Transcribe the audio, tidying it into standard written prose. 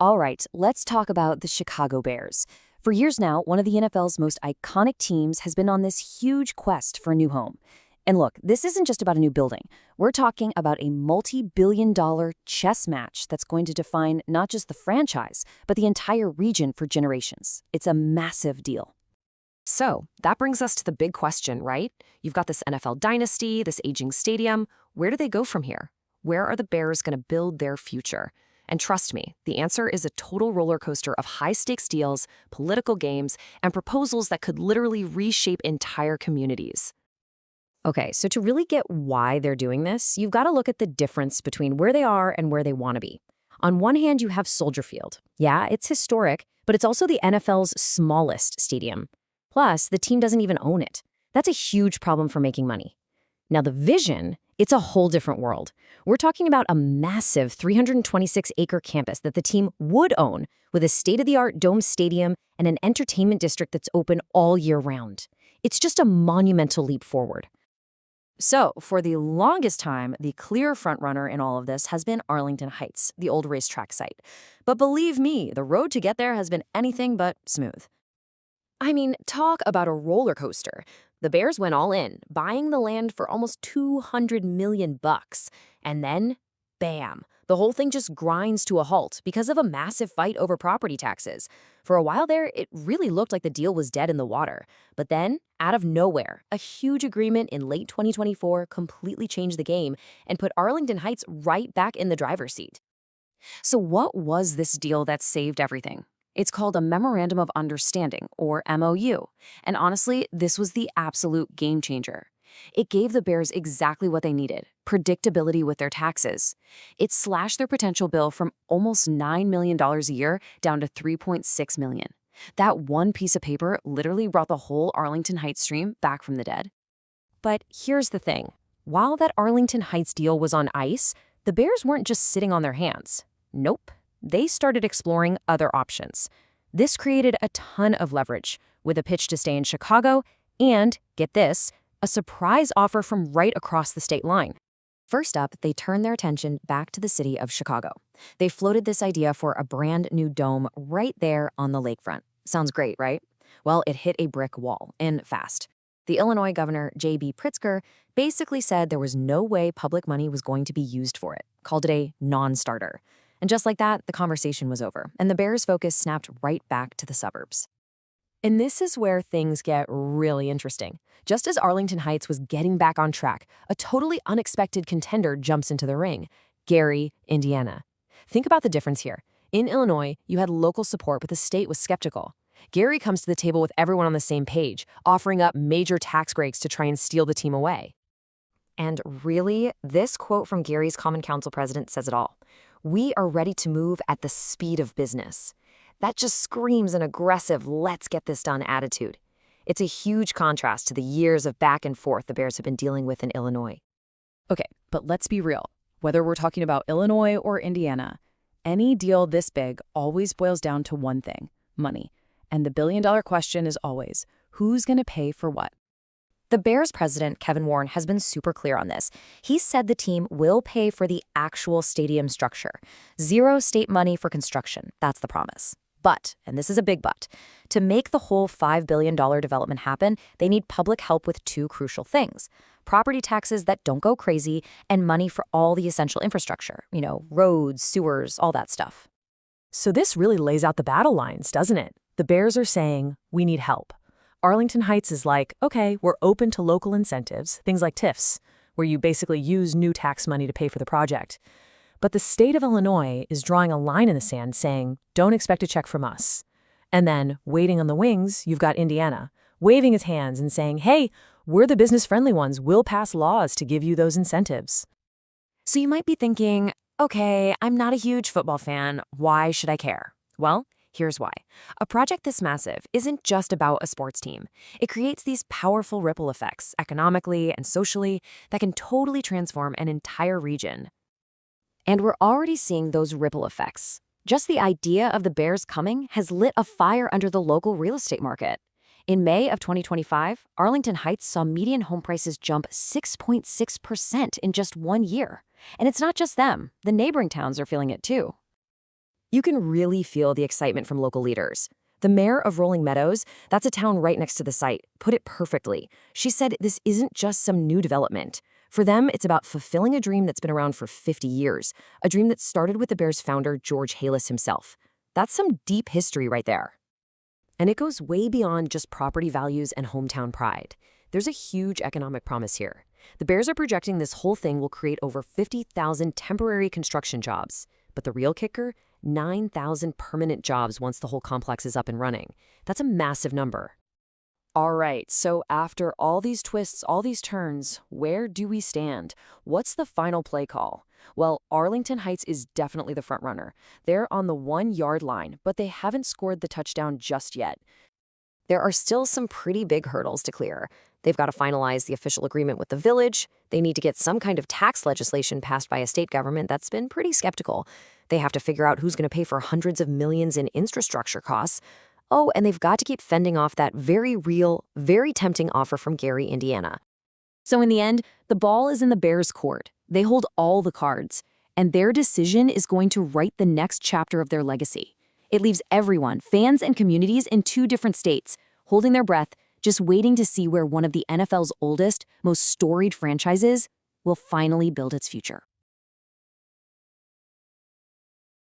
All right, let's talk about the Chicago Bears. For years now, one of the NFL's most iconic teams has been on this huge quest for a new home. And look, this isn't just about a new building. We're talking about a multi-billion-dollar chess match that's going to define not just the franchise, but the entire region for generations. It's a massive deal. So, that brings us to the big question, right? You've got this NFL dynasty, this aging stadium. Where do they go from here? Where are the Bears going to build their future? And trust me, the answer is a total roller coaster of high-stakes deals, political games, and proposals that could literally reshape entire communities. Okay, so to really get why they're doing this, you've got to look at the difference between where they are and where they want to be. On one hand, you have Soldier Field. Yeah, it's historic, but it's also the NFL's smallest stadium. Plus, the team doesn't even own it. That's a huge problem for making money. Now, the vision, it's a whole different world. We're talking about a massive 326-acre campus that the team would own with a state-of-the-art dome stadium and an entertainment district that's open all year round. It's just a monumental leap forward. So, for the longest time, the clear frontrunner in all of this has been Arlington Heights, the old racetrack site. But believe me, the road to get there has been anything but smooth. I mean, talk about a roller coaster. The Bears went all in, buying the land for almost $200 million. And then, bam, the whole thing just grinds to a halt because of a massive fight over property taxes. For a while there, it really looked like the deal was dead in the water. But then, out of nowhere, a huge agreement in late 2024 completely changed the game and put Arlington Heights right back in the driver's seat. So what was this deal that saved everything? It's called a Memorandum of Understanding, or MOU. And honestly, this was the absolute game changer. It gave the Bears exactly what they needed, predictability with their taxes. It slashed their potential bill from almost $9 million a year down to $3.6 million. That one piece of paper literally brought the whole Arlington Heights stream back from the dead. But here's the thing. While that Arlington Heights deal was on ice, the Bears weren't just sitting on their hands. Nope. They started exploring other options. This created a ton of leverage, with a pitch to stay in Chicago and, get this, a surprise offer from right across the state line. First up, they turned their attention back to the city of Chicago. They floated this idea for a brand new dome right there on the lakefront. Sounds great, right? Well, it hit a brick wall, and fast. The Illinois Governor J.B. Pritzker basically said there was no way public money was going to be used for it, called it a non-starter. And just like that, the conversation was over, and the Bears' focus snapped right back to the suburbs. And this is where things get really interesting. Just as Arlington Heights was getting back on track, a totally unexpected contender jumps into the ring: Gary, Indiana. Think about the difference here. In Illinois, you had local support, but the state was skeptical. Gary comes to the table with everyone on the same page, offering up major tax breaks to try and steal the team away. And really, this quote from Gary's Common Council president says it all. "We are ready to move at the speed of business." That just screams an aggressive, let's get this done attitude. It's a huge contrast to the years of back and forth the Bears have been dealing with in Illinois. Okay, but let's be real. Whether we're talking about Illinois or Indiana, any deal this big always boils down to one thing: money. And the billion-dollar question is always, who's going to pay for what? The Bears president, Kevin Warren, has been super clear on this. He said the team will pay for the actual stadium structure. Zero state money for construction. That's the promise. But, and this is a big but, to make the whole $5 billion development happen, they need public help with two crucial things: property taxes that don't go crazy and money for all the essential infrastructure, roads, sewers, all that stuff. So this really lays out the battle lines, doesn't it? The Bears are saying, we need help. Arlington Heights is like, okay, we're open to local incentives, things like TIFs, where you basically use new tax money to pay for the project. But the state of Illinois is drawing a line in the sand saying, don't expect a check from us. And then, waiting on the wings, you've got Indiana, waving his hands and saying, hey, we're the business-friendly ones. We'll pass laws to give you those incentives. So you might be thinking, okay, I'm not a huge football fan. Why should I care? Well, here's why. A project this massive isn't just about a sports team. It creates these powerful ripple effects, economically and socially, that can totally transform an entire region. And we're already seeing those ripple effects. Just the idea of the Bears coming has lit a fire under the local real estate market. In May of 2025, Arlington Heights saw median home prices jump 6.6% in just 1 year. And it's not just them. The neighboring towns are feeling it too. You can really feel the excitement from local leaders. The mayor of Rolling Meadows, that's a town right next to the site, put it perfectly. She said this isn't just some new development. For them, it's about fulfilling a dream that's been around for 50 years, a dream that started with the Bears founder George Halas himself. That's some deep history right there. And it goes way beyond just property values and hometown pride. There's a huge economic promise here. The Bears are projecting this whole thing will create over 50,000 temporary construction jobs. But the real kicker? 9,000 permanent jobs once the whole complex is up and running. That's a massive number. All right, so after all these twists, all these turns, where do we stand? What's the final play call? Well, Arlington Heights is definitely the front runner. They're on the 1-yard line, but they haven't scored the touchdown just yet. There are still some pretty big hurdles to clear. They've got to finalize the official agreement with the village. They need to get some kind of tax legislation passed by a state government that's been pretty skeptical. They have to figure out who's going to pay for hundreds of millions in infrastructure costs. Oh, and they've got to keep fending off that very real, very tempting offer from Gary, Indiana. So in the end, the ball is in the Bears' court. They hold all the cards, and their decision is going to write the next chapter of their legacy. It leaves everyone, fans and communities, in 2 different states, holding their breath, just waiting to see where one of the NFL's oldest, most storied franchises will finally build its future.